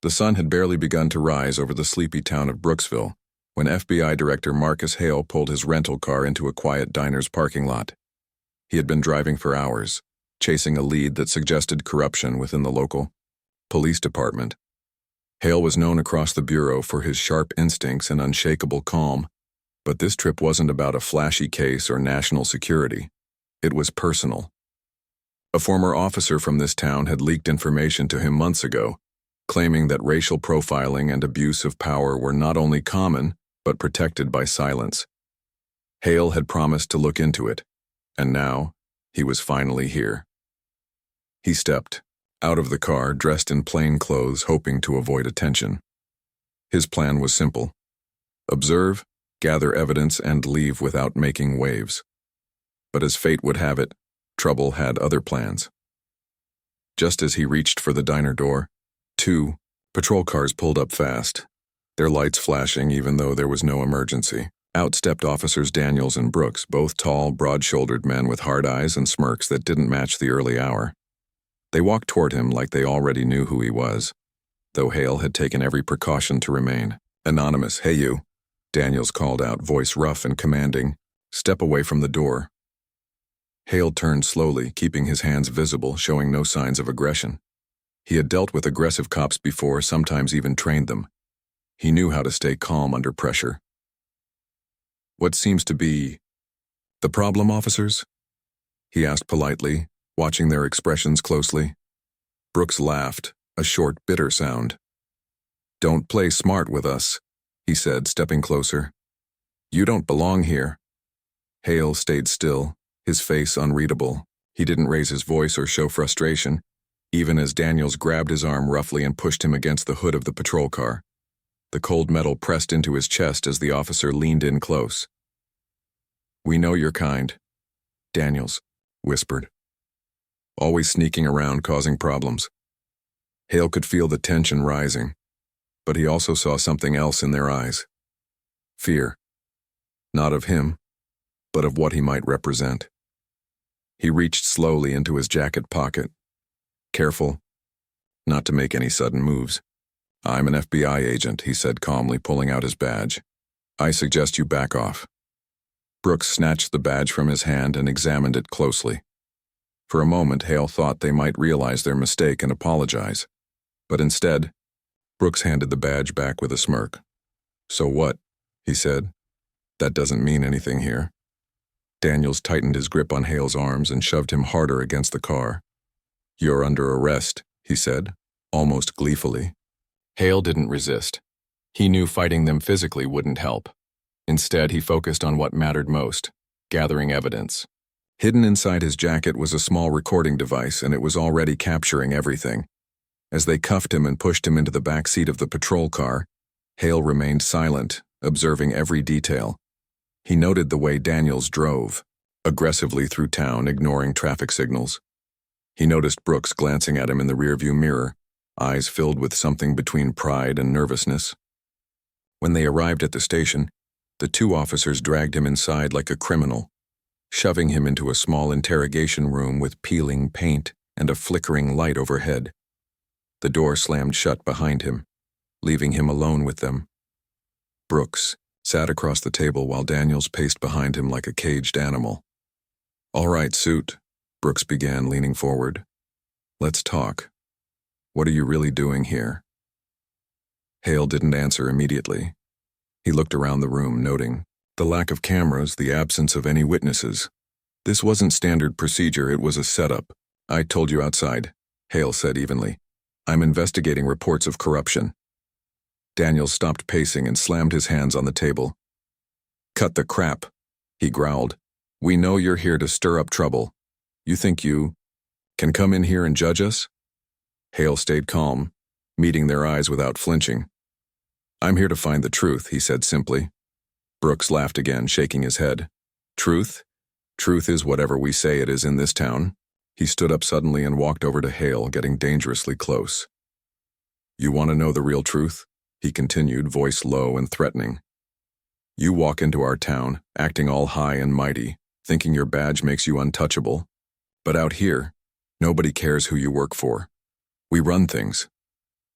The sun had barely begun to rise over the sleepy town of Brooksville when FBI Director Marcus Hale pulled his rental car into a quiet diner's parking lot. He had been driving for hours, chasing a lead that suggested corruption within the local police department. Hale was known across the bureau for his sharp instincts and unshakable calm, but this trip wasn't about a flashy case or national security. It was personal. A former officer from this town had leaked information to him months ago, claiming that racial profiling and abuse of power were not only common, but protected by silence. Hale had promised to look into it, and now he was finally here. He stepped out of the car, dressed in plain clothes, hoping to avoid attention. His plan was simple: observe, gather evidence, and leave without making waves. But as fate would have it, trouble had other plans. Just as he reached for the diner door, 2 patrol cars pulled up fast, their lights flashing even though there was no emergency. Out stepped Officers Daniels and Brooks, both tall, broad-shouldered men with hard eyes and smirks that didn't match the early hour. They walked toward him like they already knew who he was, though Hale had taken every precaution to remain anonymous. "Hey you," Daniels called out, voice rough and commanding. "Step away from the door." Hale turned slowly, keeping his hands visible, showing no signs of aggression. He had dealt with aggressive cops before, sometimes even trained them. He knew how to stay calm under pressure. "What seems to be the problem, officers?" he asked politely, watching their expressions closely. Brooks laughed, a short, bitter sound. "Don't play smart with us," he said, stepping closer. "You don't belong here." Hale stayed still, his face unreadable. He didn't raise his voice or show frustration, even as Daniels grabbed his arm roughly and pushed him against the hood of the patrol car. The cold metal pressed into his chest as the officer leaned in close. "We know your kind," Daniels whispered. "Always sneaking around, causing problems." Hale could feel the tension rising, but he also saw something else in their eyes. Fear. Not of him, but of what he might represent. He reached slowly into his jacket pocket, careful not to make any sudden moves. "I'm an FBI agent," he said calmly, pulling out his badge. "I suggest you back off." Brooks snatched the badge from his hand and examined it closely. For a moment, Hale thought they might realize their mistake and apologize. But instead, Brooks handed the badge back with a smirk. "So what?" he said. "That doesn't mean anything here." Daniels tightened his grip on Hale's arms and shoved him harder against the car. "You're under arrest," he said, almost gleefully. Hale didn't resist. He knew fighting them physically wouldn't help. Instead, he focused on what mattered most: gathering evidence. Hidden inside his jacket was a small recording device, and it was already capturing everything. As they cuffed him and pushed him into the back seat of the patrol car, Hale remained silent, observing every detail. He noted the way Daniels drove, aggressively through town, ignoring traffic signals. He noticed Brooks glancing at him in the rearview mirror, eyes filled with something between pride and nervousness. When they arrived at the station, the 2 officers dragged him inside like a criminal, shoving him into a small interrogation room with peeling paint and a flickering light overhead. The door slammed shut behind him, leaving him alone with them. Brooks sat across the table while Daniels paced behind him like a caged animal. "All right, Suit," Brooks began, leaning forward. "Let's talk. What are you really doing here?" Hale didn't answer immediately. He looked around the room, noting the lack of cameras, the absence of any witnesses. This wasn't standard procedure, it was a setup. "I told you outside," Hale said evenly. "I'm investigating reports of corruption." Daniels stopped pacing and slammed his hands on the table. "Cut the crap," he growled. "We know you're here to stir up trouble. You think you can come in here and judge us?" Hale stayed calm, meeting their eyes without flinching. "I'm here to find the truth," he said simply. Brooks laughed again, shaking his head. "Truth? Truth is whatever we say it is in this town." He stood up suddenly and walked over to Hale, getting dangerously close. "You want to know the real truth?" he continued, voice low and threatening. "You walk into our town, acting all high and mighty, thinking your badge makes you untouchable. But out here, nobody cares who you work for. We run things.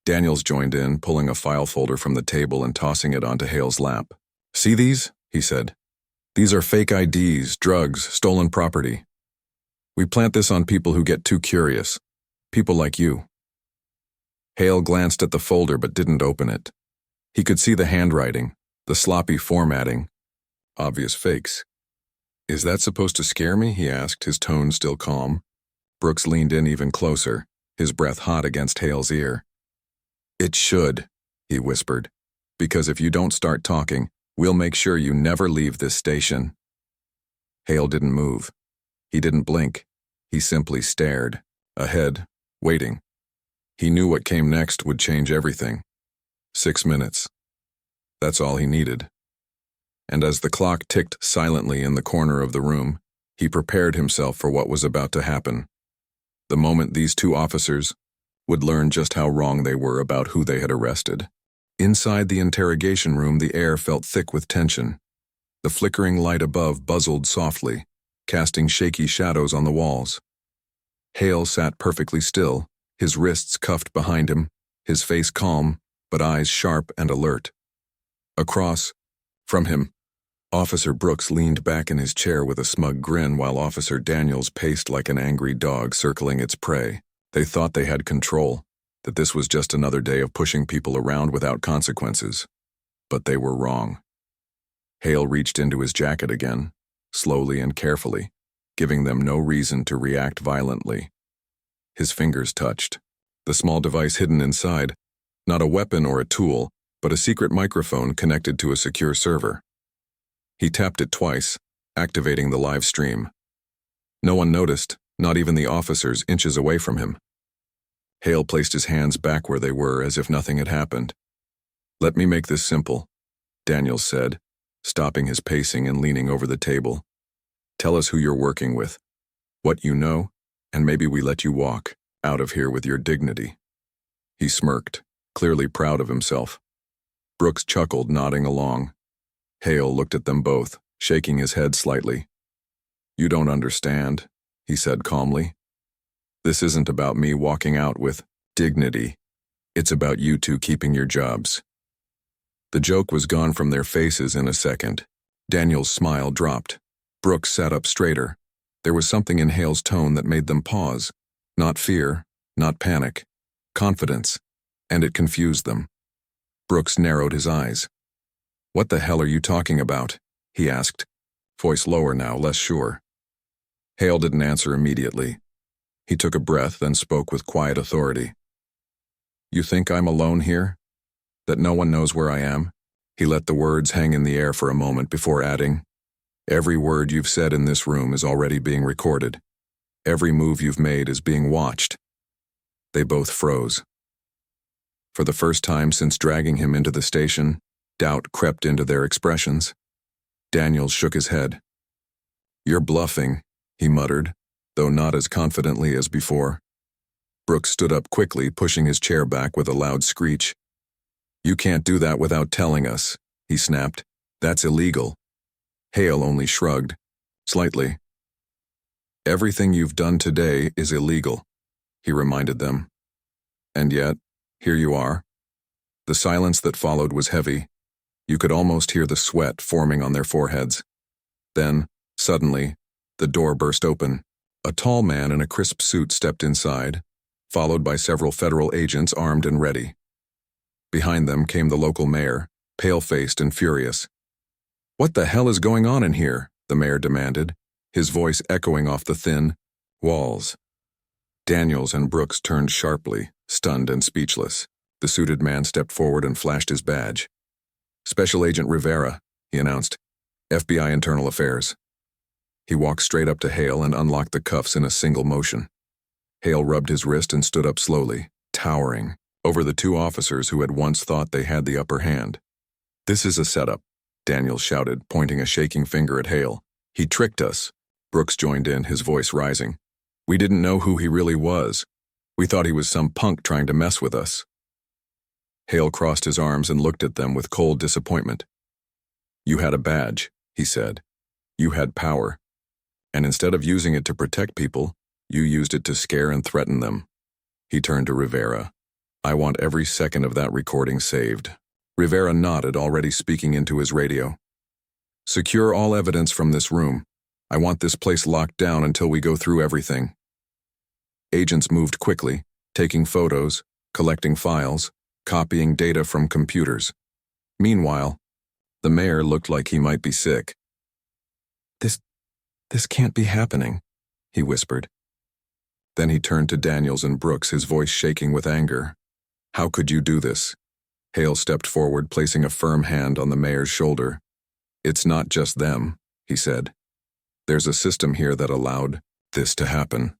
Daniels joined in, pulling a file folder from the table and tossing it onto Hale's lap. "See these?" he said. "These are fake IDs, drugs, stolen property. We plant this on people who get too curious. People like you." Hale glanced at the folder but didn't open it. He could see the handwriting, the sloppy formatting. Obvious fakes. "Is that supposed to scare me?" he asked, his tone still calm. Brooks leaned in even closer, his breath hot against Hale's ear. "It should," he whispered, "because if you don't start talking, we'll make sure you never leave this station." Hale didn't move. He didn't blink. He simply stared, ahead, waiting. He knew what came next would change everything. 6 minutes. That's all he needed. And as the clock ticked silently in the corner of the room, he prepared himself for what was about to happen. The moment these two officers would learn just how wrong they were about who they had arrested. Inside the interrogation room, the air felt thick with tension. The flickering light above buzzed softly, casting shaky shadows on the walls. Hale sat perfectly still, his wrists cuffed behind him, his face calm, but eyes sharp and alert. Across from him, Officer Brooks leaned back in his chair with a smug grin while Officer Daniels paced like an angry dog circling its prey. They thought they had control, that this was just another day of pushing people around without consequences. But they were wrong. Hale reached into his jacket again, slowly and carefully, giving them no reason to react violently. His fingers touched. The small device hidden inside, not a weapon or a tool, but a secret microphone connected to a secure server. He tapped it twice, activating the live stream. No one noticed, not even the officers inches away from him. Hale placed his hands back where they were as if nothing had happened. "Let me make this simple," Daniels said, stopping his pacing and leaning over the table. "Tell us who you're working with, what you know, and maybe we let you walk out of here with your dignity." He smirked, clearly proud of himself. Brooks chuckled, nodding along. Hale looked at them both, shaking his head slightly. "You don't understand," he said calmly. "This isn't about me walking out with dignity. It's about you two keeping your jobs." The joke was gone from their faces in a second. Daniel's smile dropped. Brooks sat up straighter. There was something in Hale's tone that made them pause. Not fear, not panic. Confidence. And it confused them. Brooks narrowed his eyes. "What the hell are you talking about?" he asked, voice lower now, less sure. Hale didn't answer immediately. He took a breath, then spoke with quiet authority. "You think I'm alone here? That no one knows where I am?" He let the words hang in the air for a moment before adding, "Every word you've said in this room is already being recorded. Every move you've made is being watched." They both froze. For the first time since dragging him into the station, doubt crept into their expressions. Daniels shook his head. "You're bluffing," he muttered, though not as confidently as before. Brooks stood up quickly, pushing his chair back with a loud screech. "You can't do that without telling us," he snapped. "That's illegal." Hale only shrugged, slightly. "Everything you've done today is illegal," he reminded them. "And yet, here you are." The silence that followed was heavy. You could almost hear the sweat forming on their foreheads. Then, suddenly, the door burst open. A tall man in a crisp suit stepped inside, followed by several federal agents armed and ready. Behind them came the local mayor, pale-faced and furious. "What the hell is going on in here?" the mayor demanded, his voice echoing off the thin walls. Daniels and Brooks turned sharply, stunned and speechless. The suited man stepped forward and flashed his badge. "Special Agent Rivera," he announced. "FBI Internal Affairs." He walked straight up to Hale and unlocked the cuffs in a single motion. Hale rubbed his wrist and stood up slowly, towering, over the two officers who had once thought they had the upper hand. "This is a setup," Daniels shouted, pointing a shaking finger at Hale. "He tricked us." Brooks joined in, his voice rising. "We didn't know who he really was. We thought he was some punk trying to mess with us." Hale crossed his arms and looked at them with cold disappointment. "You had a badge," he said. "You had power. And instead of using it to protect people, you used it to scare and threaten them." He turned to Rivera. I want every second of that recording saved. Rivera nodded, already speaking into his radio. Secure all evidence from this room. I want this place locked down until we go through everything. Agents moved quickly, taking photos, collecting files, copying data from computers. Meanwhile, the mayor looked like he might be sick. This can't be happening, he whispered. Then he turned to Daniels and Brooks, his voice shaking with anger. How could you do this? Hale stepped forward, placing a firm hand on the mayor's shoulder. It's not just them, he said. There's a system here that allowed this to happen.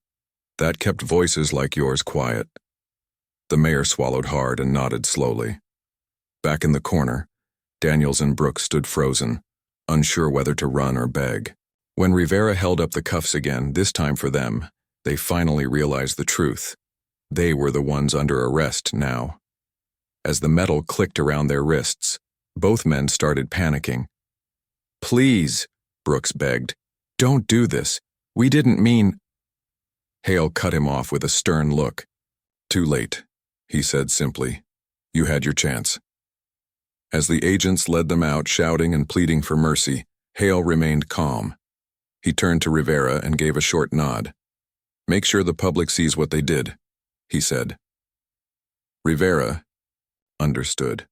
That kept voices like yours quiet. The mayor swallowed hard and nodded slowly. Back in the corner, Daniels and Brooks stood frozen, unsure whether to run or beg. When Rivera held up the cuffs again, this time for them, they finally realized the truth. They were the ones under arrest now. As the metal clicked around their wrists, both men started panicking. Please, Brooks begged. Don't do this. We didn't mean... Hale cut him off with a stern look. Too late, he said simply. You had your chance. As the agents led them out, shouting and pleading for mercy, Hale remained calm. He turned to Rivera and gave a short nod. Make sure the public sees what they did, he said. Rivera understood.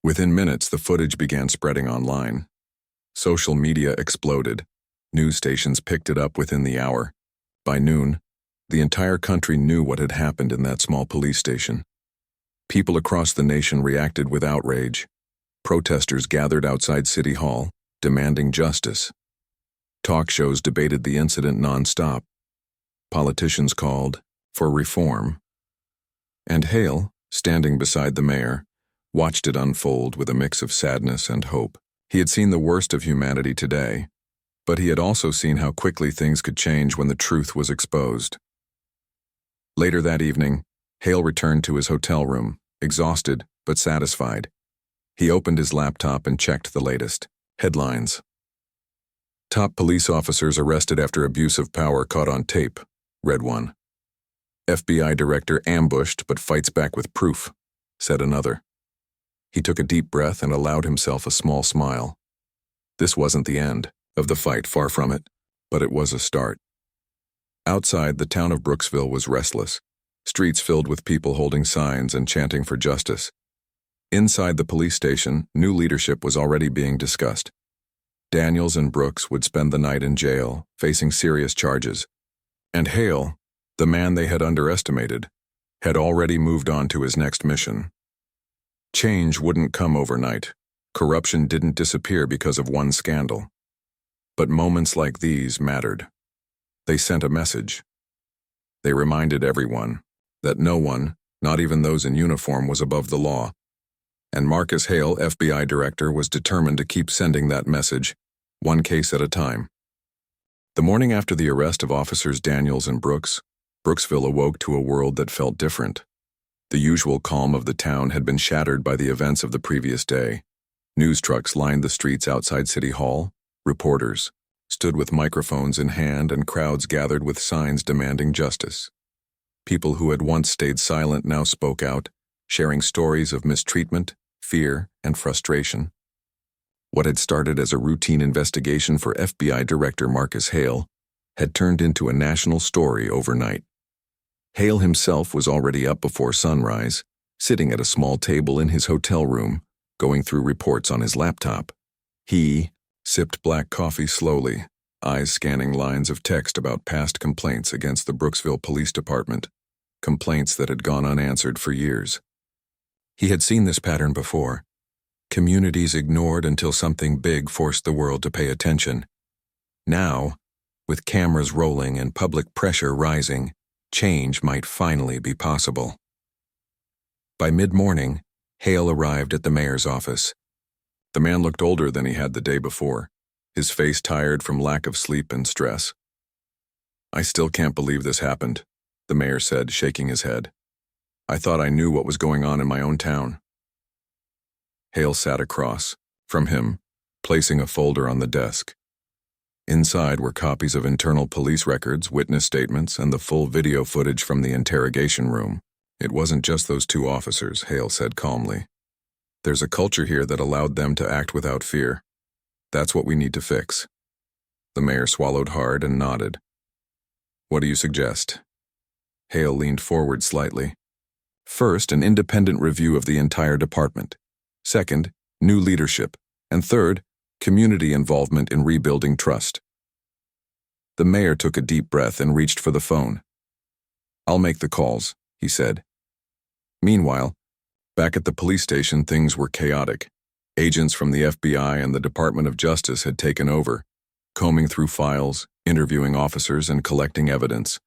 Within minutes, the footage began spreading online. Social media exploded. News stations picked it up within the hour. By noon, the entire country knew what had happened in that small police station. People across the nation reacted with outrage. Protesters gathered outside City Hall, demanding justice. Talk shows debated the incident nonstop. Politicians called for reform. And Hale, standing beside the mayor, watched it unfold with a mix of sadness and hope. He had seen the worst of humanity today, but he had also seen how quickly things could change when the truth was exposed. Later that evening, Hale returned to his hotel room, exhausted but satisfied. He opened his laptop and checked the latest headlines. Top police officers arrested after abuse of power caught on tape, read one. FBI director ambushed but fights back with proof, said another. He took a deep breath and allowed himself a small smile. This wasn't the end of the fight, far from it, but it was a start. Outside, the town of Brooksville was restless, streets filled with people holding signs and chanting for justice. Inside the police station, new leadership was already being discussed. Daniels and Brooks would spend the night in jail, facing serious charges. And Hale, the man they had underestimated, had already moved on to his next mission. Change wouldn't come overnight. Corruption didn't disappear because of one scandal. But moments like these mattered. They sent a message. They reminded everyone that no one, not even those in uniform, was above the law. And Marcus Hale, FBI director, was determined to keep sending that message, one case at a time. The morning after the arrest of officers Daniels and Brooks, Brooksville awoke to a world that felt different. The usual calm of the town had been shattered by the events of the previous day. News trucks lined the streets outside City Hall. Reporters stood with microphones in hand, and crowds gathered with signs demanding justice. People who had once stayed silent now spoke out, sharing stories of mistreatment, fear, and frustration. What had started as a routine investigation for FBI Director Marcus Hale had turned into a national story overnight. Hale himself was already up before sunrise, sitting at a small table in his hotel room, going through reports on his laptop. He sipped black coffee slowly, eyes scanning lines of text about past complaints against the Brooksville Police Department, complaints that had gone unanswered for years. He had seen this pattern before. Communities ignored until something big forced the world to pay attention. Now, with cameras rolling and public pressure rising, change might finally be possible. By mid-morning, Hale arrived at the mayor's office. The man looked older than he had the day before, his face tired from lack of sleep and stress. I still can't believe this happened, the mayor said, shaking his head. I thought I knew what was going on in my own town. Hale sat across from him, placing a folder on the desk. Inside were copies of internal police records, witness statements, and the full video footage from the interrogation room. It wasn't just those two officers, Hale said calmly. There's a culture here that allowed them to act without fear. That's what we need to fix. The mayor swallowed hard and nodded. What do you suggest? Hale leaned forward slightly. First, an independent review of the entire department. Second, new leadership. And third, community involvement in rebuilding trust. The mayor took a deep breath and reached for the phone. I'll make the calls, he said. Meanwhile, back at the police station, things were chaotic. Agents from the FBI and the Department of Justice had taken over, combing through files, interviewing officers, and collecting evidence.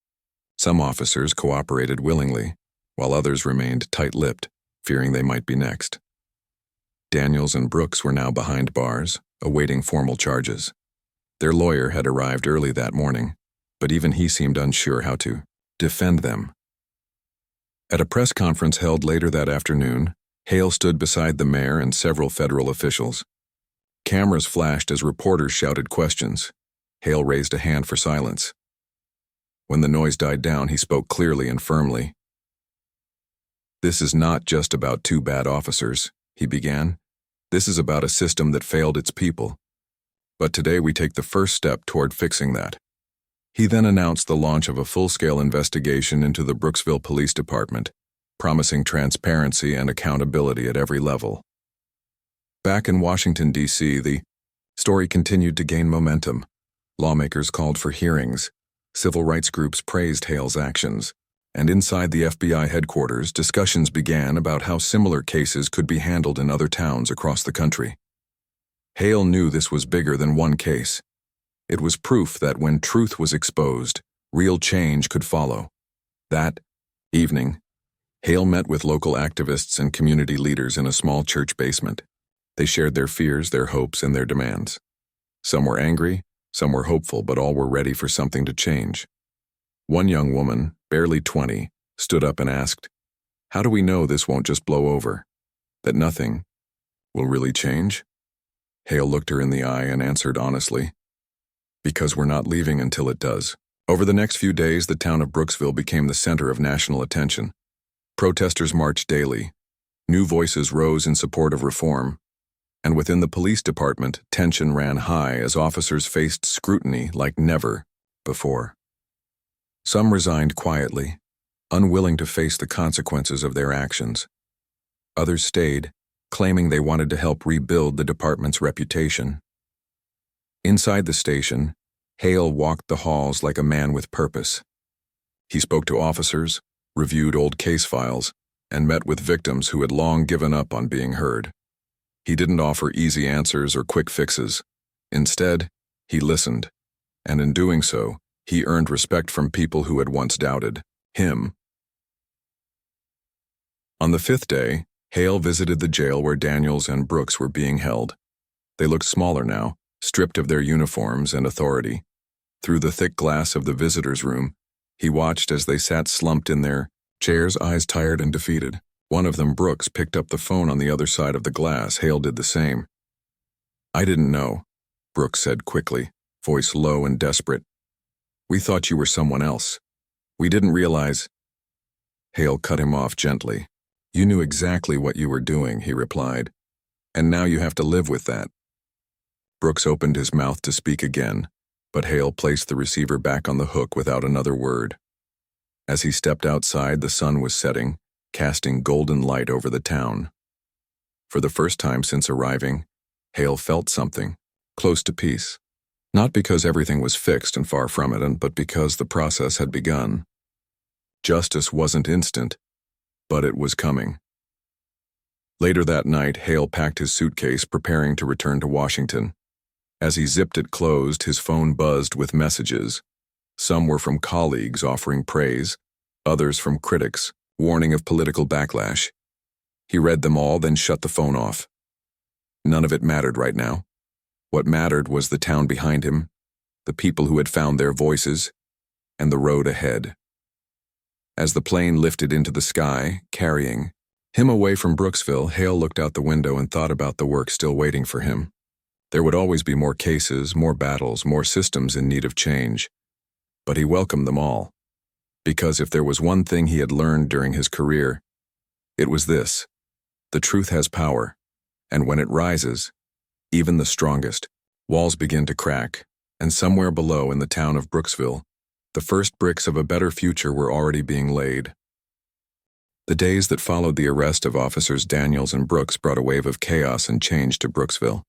Some officers cooperated willingly, while others remained tight-lipped, fearing they might be next. Daniels and Brooks were now behind bars, awaiting formal charges. Their lawyer had arrived early that morning, but even he seemed unsure how to defend them. At a press conference held later that afternoon, Hale stood beside the mayor and several federal officials. Cameras flashed as reporters shouted questions. Hale raised a hand for silence. When the noise died down, he spoke clearly and firmly. This is not just about two bad officers, he began. This is about a system that failed its people. But today we take the first step toward fixing that. He then announced the launch of a full-scale investigation into the Brooksville Police Department, promising transparency and accountability at every level. Back in Washington, D.C., the story continued to gain momentum. Lawmakers called for hearings, civil rights groups praised Hale's actions, and inside the FBI headquarters, discussions began about how similar cases could be handled in other towns across the country. Hale knew this was bigger than one case. It was proof that when truth was exposed, real change could follow. That evening, Hale met with local activists and community leaders in a small church basement. They shared their fears, their hopes, and their demands. Some were angry, some were hopeful, but all were ready for something to change. One young woman, barely 20, stood up and asked, "How do we know this won't just blow over? That nothing will really change?" Hale looked her in the eye and answered honestly, "Because we're not leaving until it does." Over the next few days, the town of Brooksville became the center of national attention. Protesters marched daily. New voices rose in support of reform. And within the police department, tension ran high as officers faced scrutiny like never before. Some resigned quietly, unwilling to face the consequences of their actions. Others stayed, claiming they wanted to help rebuild the department's reputation. Inside the station, Hale walked the halls like a man with purpose. He spoke to officers, reviewed old case files, and met with victims who had long given up on being heard. He didn't offer easy answers or quick fixes. Instead, he listened, and in doing so, he earned respect from people who had once doubted him. On the fifth day, Hale visited the jail where Daniels and Brooks were being held. They looked smaller now, stripped of their uniforms and authority. Through the thick glass of the visitors' room, he watched as they sat slumped in their chairs, eyes tired and defeated. One of them, Brooks, picked up the phone on the other side of the glass. Hale did the same. "I didn't know," Brooks said quickly, voice low and desperate. "We thought you were someone else. We didn't realize—" Hale cut him off gently. "You knew exactly what you were doing," he replied, "and now you have to live with that." Brooks opened his mouth to speak again, but Hale placed the receiver back on the hook without another word. As he stepped outside, the sun was setting, casting golden light over the town. For the first time since arriving, Hale felt something, close to peace. Not because everything was fixed and far from it, but because the process had begun. Justice wasn't instant, but it was coming. Later that night, Hale packed his suitcase, preparing to return to Washington. As he zipped it closed, his phone buzzed with messages. Some were from colleagues offering praise, others from critics, warning of political backlash. He read them all, then shut the phone off. None of it mattered right now. What mattered was the town behind him, the people who had found their voices, and the road ahead. As the plane lifted into the sky, carrying him away from Brooksville, Hale looked out the window and thought about the work still waiting for him. There would always be more cases, more battles, more systems in need of change. But he welcomed them all. Because if there was one thing he had learned during his career, it was this: the truth has power, and when it rises, even the strongest, walls begin to crack, and somewhere below in the town of Brooksville, the first bricks of a better future were already being laid. The days that followed the arrest of officers Daniels and Brooks brought a wave of chaos and change to Brooksville.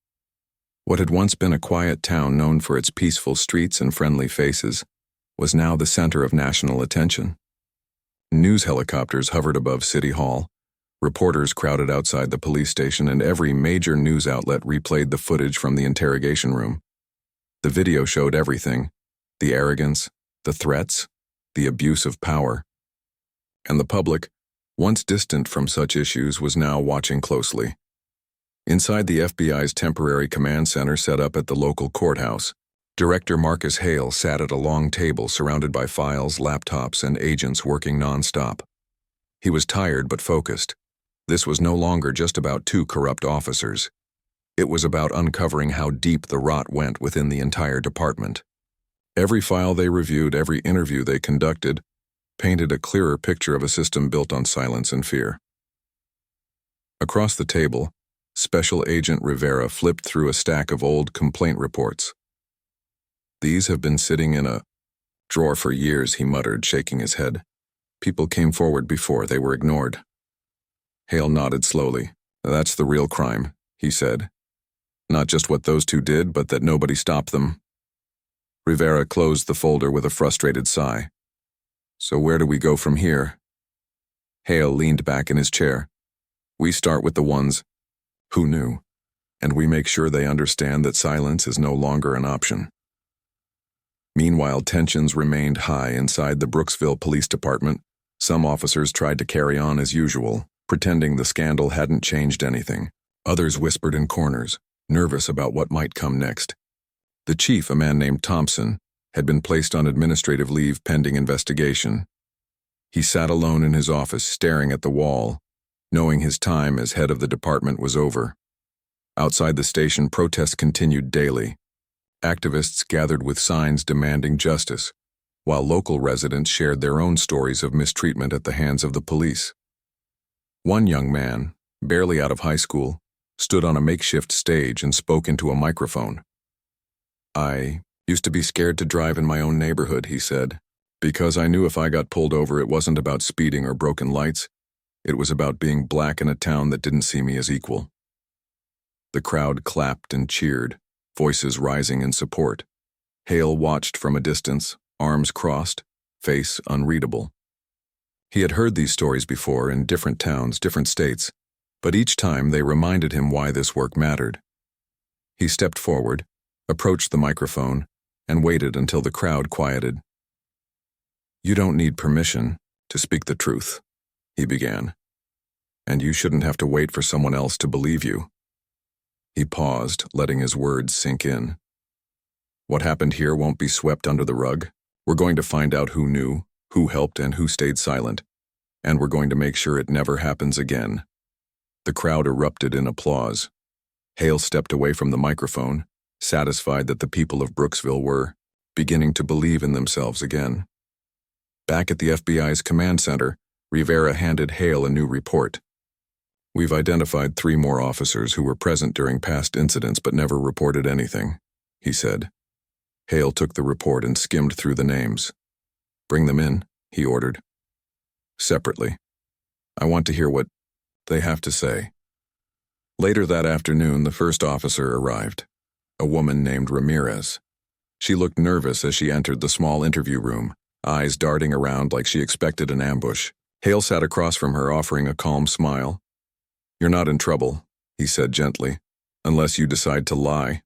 What had once been a quiet town known for its peaceful streets and friendly faces was now the center of national attention. News helicopters hovered above City Hall, reporters crowded outside the police station, and every major news outlet replayed the footage from the interrogation room. The video showed everything: the arrogance, the threats, the abuse of power. And the public, once distant from such issues, was now watching closely. Inside the FBI's temporary command center set up at the local courthouse, Director Marcus Hale sat at a long table surrounded by files, laptops, and agents working non-stop. He was tired but focused. This was no longer just about two corrupt officers. It was about uncovering how deep the rot went within the entire department. Every file they reviewed, every interview they conducted, painted a clearer picture of a system built on silence and fear. Across the table, Special Agent Rivera flipped through a stack of old complaint reports. "These have been sitting in a drawer for years," he muttered, shaking his head. "People came forward before, they were ignored." Hale nodded slowly. "That's the real crime," he said. "Not just what those two did, but that nobody stopped them." Rivera closed the folder with a frustrated sigh. "So where do we go from here?" Hale leaned back in his chair. "We start with the ones who knew, and we make sure they understand that silence is no longer an option." Meanwhile, tensions remained high inside the Brooksville Police Department. Some officers tried to carry on as usual, pretending the scandal hadn't changed anything. Others whispered in corners, nervous about what might come next. The chief, a man named Thompson, had been placed on administrative leave pending investigation. He sat alone in his office, staring at the wall, knowing his time as head of the department was over. Outside the station, protests continued daily. Activists gathered with signs demanding justice, while local residents shared their own stories of mistreatment at the hands of the police. One young man, barely out of high school, stood on a makeshift stage and spoke into a microphone. "I used to be scared to drive in my own neighborhood," he said, "because I knew if I got pulled over, it wasn't about speeding or broken lights. It was about being black in a town that didn't see me as equal." The crowd clapped and cheered, voices rising in support. Hale watched from a distance, arms crossed, face unreadable. He had heard these stories before in different towns, different states, but each time they reminded him why this work mattered. He stepped forward, approached the microphone, and waited until the crowd quieted. "You don't need permission to speak the truth," he began. "And you shouldn't have to wait for someone else to believe you." He paused, letting his words sink in. "What happened here won't be swept under the rug. We're going to find out who knew, who helped, and who stayed silent. And we're going to make sure it never happens again." The crowd erupted in applause. Hale stepped away from the microphone, satisfied that the people of Brooksville were beginning to believe in themselves again. Back at the FBI's command center, Rivera handed Hale a new report. "We've identified 3 more officers who were present during past incidents but never reported anything," he said. Hale took the report and skimmed through the names. "Bring them in," he ordered. "Separately. I want to hear what they have to say." Later that afternoon, the first officer arrived, a woman named Ramirez. She looked nervous as she entered the small interview room, eyes darting around like she expected an ambush. Hale sat across from her, offering a calm smile. "You're not in trouble," he said gently, "unless you decide to lie."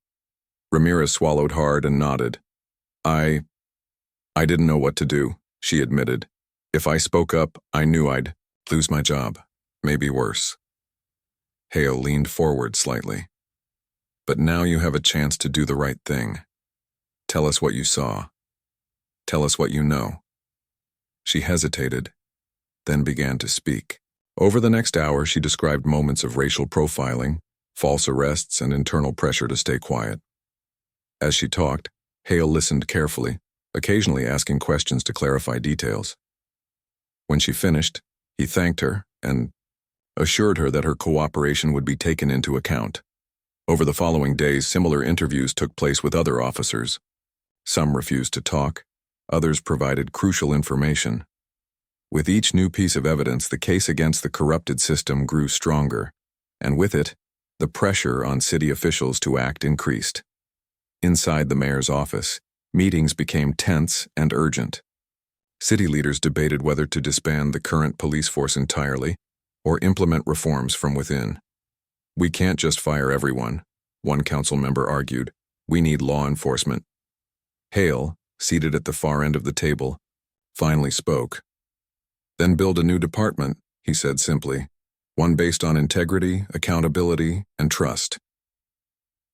Ramirez swallowed hard and nodded. I didn't know what to do," she admitted. "If I spoke up, I knew I'd lose my job, maybe worse." Hale leaned forward slightly. "But now you have a chance to do the right thing. Tell us what you saw. Tell us what you know." She hesitated, then began to speak. Over the next hour, she described moments of racial profiling, false arrests, and internal pressure to stay quiet. As she talked, Hale listened carefully, occasionally asking questions to clarify details. When she finished, he thanked her and assured her that her cooperation would be taken into account. Over the following days, similar interviews took place with other officers. Some refused to talk, others provided crucial information. With each new piece of evidence, the case against the corrupted system grew stronger, and with it, the pressure on city officials to act increased. Inside the mayor's office, meetings became tense and urgent. City leaders debated whether to disband the current police force entirely or implement reforms from within. "We can't just fire everyone," one council member argued. "We need law enforcement." Hale, seated at the far end of the table, finally spoke. "Then build a new department," he said simply, "one based on integrity, accountability, and trust."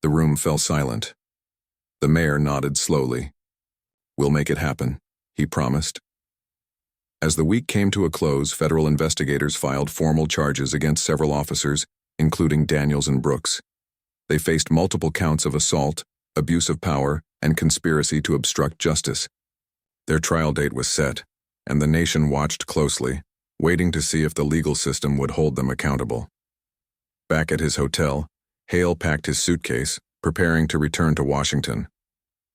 The room fell silent. The mayor nodded slowly. "We'll make it happen," he promised. As the week came to a close, federal investigators filed formal charges against several officers, including Daniels and Brooks. They faced multiple counts of assault, abuse of power, and conspiracy to obstruct justice. Their trial date was set, and the nation watched closely, waiting to see if the legal system would hold them accountable. Back at his hotel, Hale packed his suitcase, preparing to return to Washington.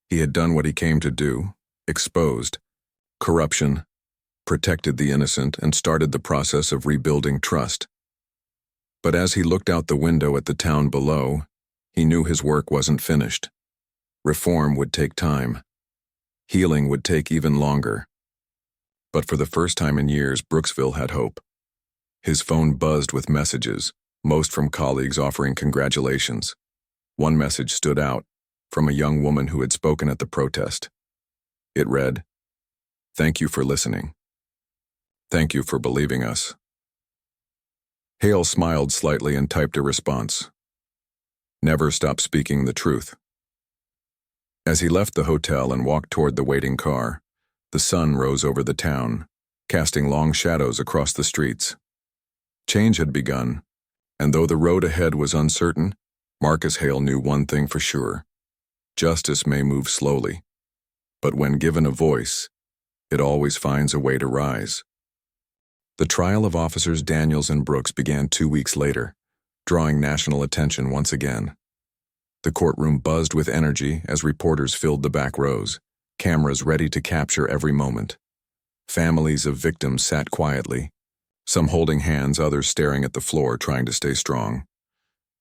He had done what he came to do, exposed corruption, protected the innocent, and started the process of rebuilding trust. But as he looked out the window at the town below, he knew his work wasn't finished. Reform would take time. Healing would take even longer. But for the first time in years, Brooksville had hope. His phone buzzed with messages, most from colleagues offering congratulations. One message stood out, from a young woman who had spoken at the protest. It read, "Thank you for listening. Thank you for believing us." Hale smiled slightly and typed a response. "Never stop speaking the truth." As he left the hotel and walked toward the waiting car, the sun rose over the town, casting long shadows across the streets. Change had begun, and though the road ahead was uncertain, Marcus Hale knew one thing for sure. Justice may move slowly, but when given a voice, it always finds a way to rise. The trial of officers Daniels and Brooks began 2 weeks later, drawing national attention once again. The courtroom buzzed with energy as reporters filled the back rows, cameras ready to capture every moment. Families of victims sat quietly, some holding hands, others staring at the floor trying to stay strong.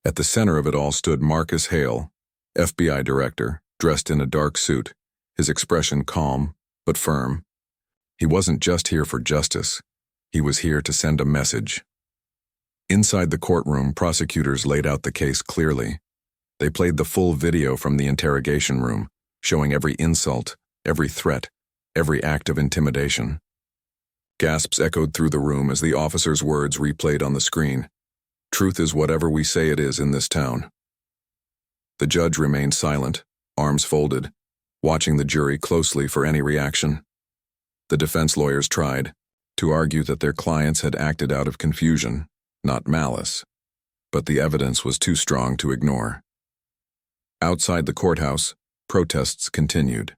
At the center of it all stood Marcus Hale, FBI director, dressed in a dark suit, his expression calm but firm. He wasn't just here for justice. He was here to send a message. Inside the courtroom, prosecutors laid out the case clearly. They played the full video from the interrogation room, showing every insult, every threat, every act of intimidation. Gasps echoed through the room as the officer's words replayed on the screen. "Truth is whatever we say it is in this town." The judge remained silent, arms folded, watching the jury closely for any reaction. The defense lawyers tried to argue that their clients had acted out of confusion, not malice, but the evidence was too strong to ignore. Outside the courthouse, protests continued.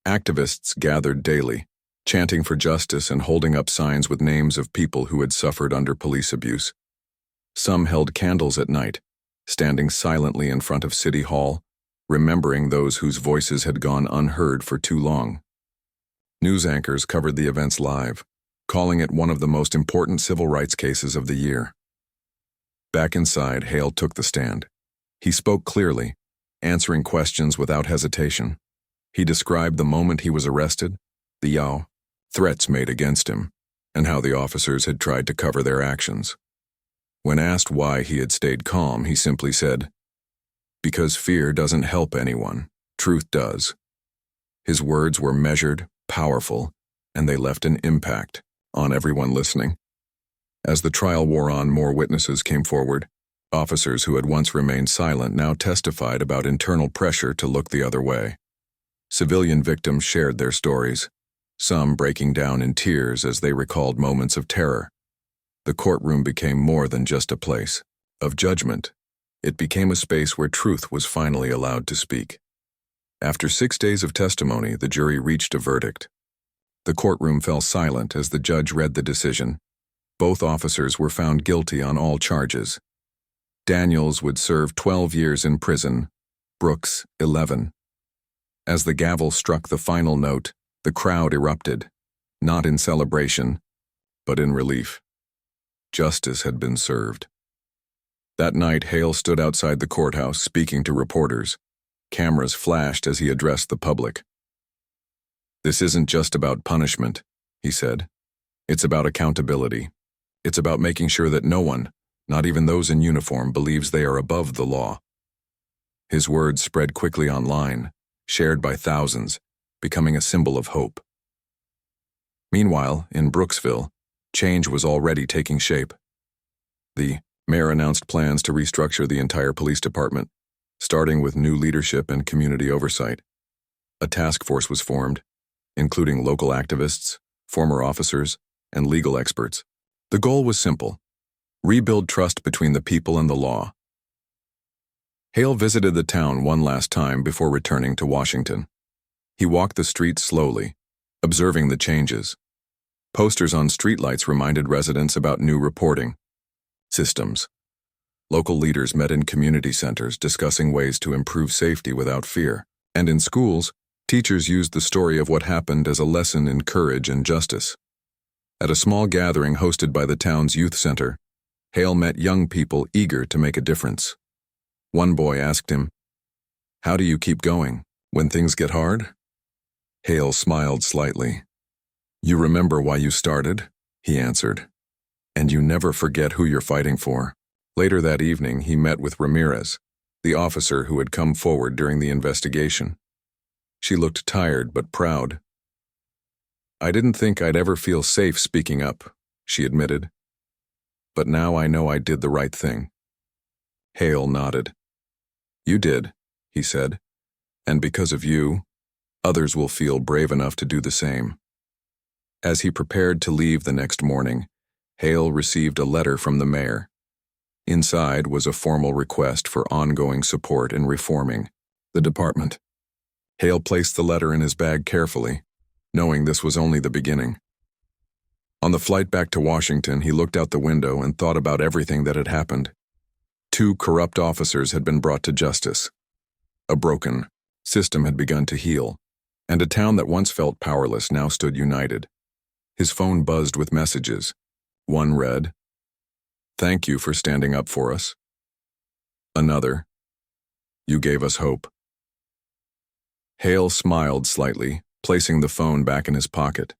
Activists gathered daily, chanting for justice and holding up signs with names of people who had suffered under police abuse. Some held candles at night, standing silently in front of City Hall, remembering those whose voices had gone unheard for too long. News anchors covered the events live, calling it one of the most important civil rights cases of the year. Back inside, Hale took the stand. He spoke clearly, answering questions without hesitation. He described the moment he was arrested, the threats made against him, and how the officers had tried to cover their actions. When asked why he had stayed calm, he simply said, "Because fear doesn't help anyone, truth does." His words were measured, powerful, and they left an impact on everyone listening. As the trial wore on, more witnesses came forward. Officers who had once remained silent now testified about internal pressure to look the other way. Civilian victims shared their stories, some breaking down in tears as they recalled moments of terror. The courtroom became more than just a place of judgment. It became a space where truth was finally allowed to speak. After 6 days of testimony, the jury reached a verdict. The courtroom fell silent as the judge read the decision. Both officers were found guilty on all charges. Daniels would serve 12 years in prison, Brooks 11. As the gavel struck the final note, the crowd erupted, not in celebration, but in relief. Justice had been served. That night, Hale stood outside the courthouse speaking to reporters. Cameras flashed as he addressed the public. "This isn't just about punishment," he said. "It's about accountability. It's about making sure that no one, not even those in uniform, believes they are above the law." His words spread quickly online, shared by thousands, becoming a symbol of hope. Meanwhile, in Brooksville, change was already taking shape. The mayor announced plans to restructure the entire police department, starting with new leadership and community oversight. A task force was formed, including local activists, former officers, and legal experts. The goal was simple: rebuild trust between the people and the law. Hale visited the town one last time before returning to Washington. He walked the streets slowly, observing the changes. Posters on streetlights reminded residents about new reporting systems. Local leaders met in community centers discussing ways to improve safety without fear. And in schools, teachers used the story of what happened as a lesson in courage and justice. At a small gathering hosted by the town's youth center, Hale met young people eager to make a difference. One boy asked him, "How do you keep going when things get hard?" Hale smiled slightly. "You remember why you started," he answered, "and you never forget who you're fighting for." Later that evening, he met with Ramirez, the officer who had come forward during the investigation. She looked tired but proud. "I didn't think I'd ever feel safe speaking up," she admitted. "But now I know I did the right thing." Hale nodded. "You did," he said, "and because of you, others will feel brave enough to do the same." As he prepared to leave the next morning, Hale received a letter from the mayor. Inside was a formal request for ongoing support in reforming the department. Hale placed the letter in his bag carefully, knowing this was only the beginning. On the flight back to Washington, he looked out the window and thought about everything that had happened. 2 corrupt officers had been brought to justice. A broken system had begun to heal, and a town that once felt powerless now stood united. His phone buzzed with messages. One read, "Thank you for standing up for us." Another, "You gave us hope." Hale smiled slightly, placing the phone back in his pocket.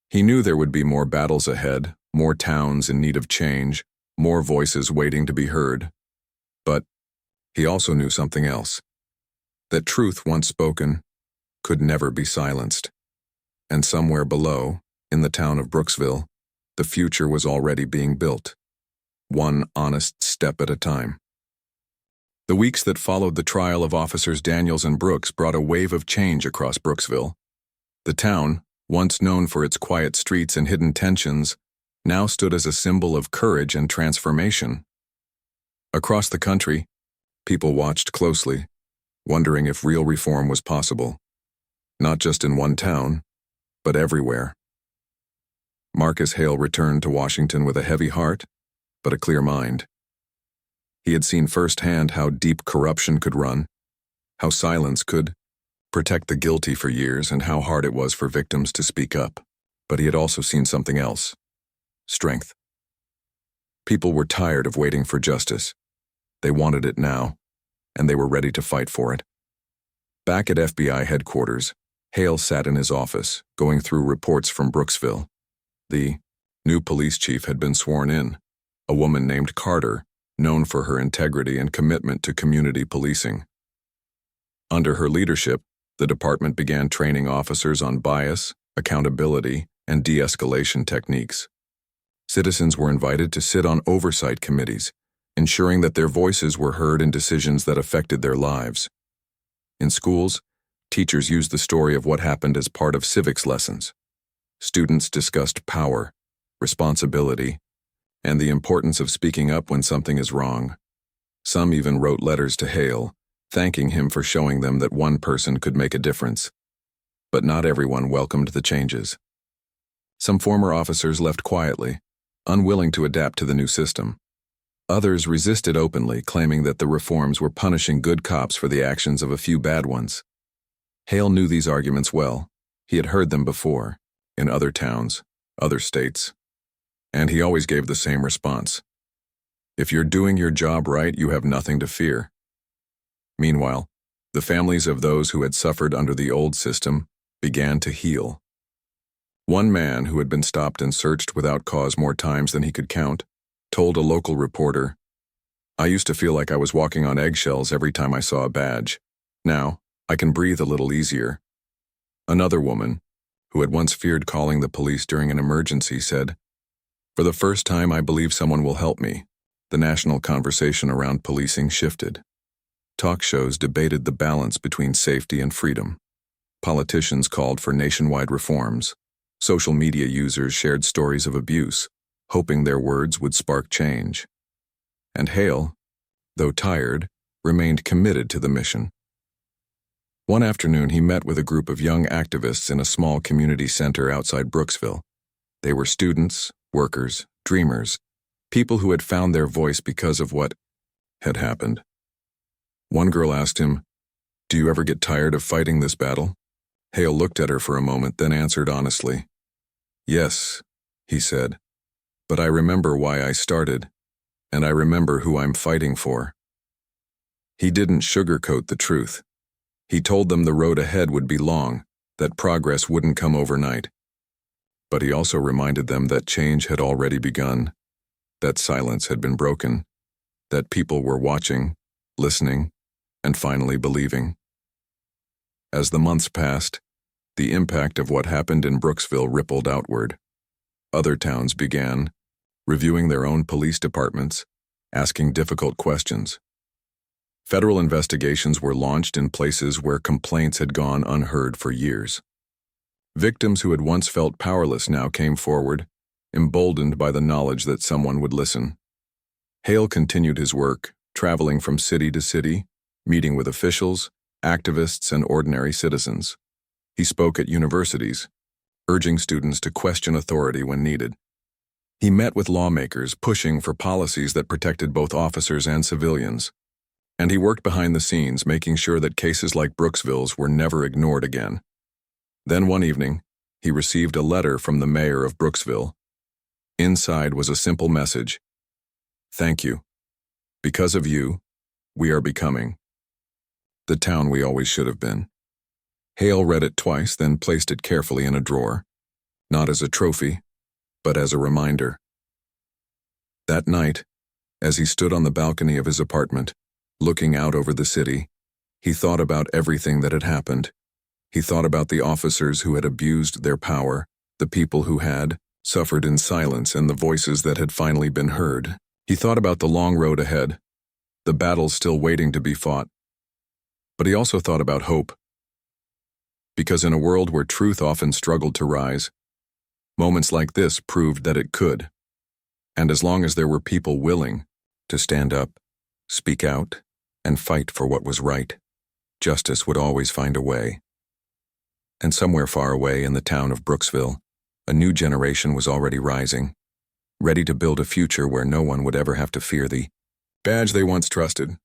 He knew there would be more battles ahead, more towns in need of change, more voices waiting to be heard. But he also knew something else: that truth once spoken could never be silenced. And somewhere below, in the town of Brooksville, the future was already being built, one honest step at a time. The weeks that followed the trial of Officers Daniels and Brooks brought a wave of change across Brooksville. The town, once known for its quiet streets and hidden tensions, now stood as a symbol of courage and transformation. Across the country, people watched closely, wondering if real reform was possible, not just in one town, but everywhere. Marcus Hale returned to Washington with a heavy heart, but a clear mind. He had seen firsthand how deep corruption could run, how silence could protect the guilty for years, and how hard it was for victims to speak up. But he had also seen something else: strength. People were tired of waiting for justice. They wanted it now, and they were ready to fight for it. Back at FBI headquarters, Hale sat in his office, going through reports from Brooksville. The new police chief had been sworn in, a woman named Carter, known for her integrity and commitment to community policing. Under her leadership, the department began training officers on bias, accountability, and de-escalation techniques. Citizens were invited to sit on oversight committees, ensuring that their voices were heard in decisions that affected their lives. In schools, teachers used the story of what happened as part of civics lessons. Students discussed power, responsibility, and the importance of speaking up when something is wrong. Some even wrote letters to Hale, thanking him for showing them that one person could make a difference. But not everyone welcomed the changes. Some former officers left quietly, unwilling to adapt to the new system. Others resisted openly, claiming that the reforms were punishing good cops for the actions of a few bad ones. Hale knew these arguments well. He had heard them before, in other towns, other states. And he always gave the same response. If you're doing your job right, you have nothing to fear. Meanwhile, the families of those who had suffered under the old system began to heal. One man who had been stopped and searched without cause more times than he could count told a local reporter, "I used to feel like I was walking on eggshells every time I saw a badge. Now, I can breathe a little easier." Another woman, who had once feared calling the police during an emergency, said, "For the first time, I believe someone will help me." The national conversation around policing shifted. Talk shows debated the balance between safety and freedom. Politicians called for nationwide reforms. Social media users shared stories of abuse, hoping their words would spark change. And Hale, though tired, remained committed to the mission. One afternoon, he met with a group of young activists in a small community center outside Brooksville. They were students, workers, dreamers, people who had found their voice because of what had happened. One girl asked him, "Do you ever get tired of fighting this battle?" Hale looked at her for a moment, then answered honestly, "Yes," he said, "but I remember why I started, and I remember who I'm fighting for." He didn't sugarcoat the truth. He told them the road ahead would be long, that progress wouldn't come overnight. But he also reminded them that change had already begun, that silence had been broken, that people were watching, listening, and finally believing. As the months passed, the impact of what happened in Brooksville rippled outward. Other towns began reviewing their own police departments, asking difficult questions. Federal investigations were launched in places where complaints had gone unheard for years. Victims who had once felt powerless now came forward, emboldened by the knowledge that someone would listen. Hale continued his work, traveling from city to city, meeting with officials, activists, and ordinary citizens. He spoke at universities, urging students to question authority when needed. He met with lawmakers, pushing for policies that protected both officers and civilians. And he worked behind the scenes, making sure that cases like Brooksville's were never ignored again. Then one evening, he received a letter from the mayor of Brooksville. Inside was a simple message: "Thank you. Because of you, we are becoming the town we always should have been." Hale read it twice, then placed it carefully in a drawer, not as a trophy, but as a reminder. That night, as he stood on the balcony of his apartment, looking out over the city, he thought about everything that had happened. He thought about the officers who had abused their power, the people who had suffered in silence, and the voices that had finally been heard. He thought about the long road ahead, the battles still waiting to be fought. But he also thought about hope. Because in a world where truth often struggled to rise, moments like this proved that it could. And as long as there were people willing to stand up, speak out, and fight for what was right, justice would always find a way. And somewhere far away in the town of Brooksville, a new generation was already rising, ready to build a future where no one would ever have to fear the badge they once trusted.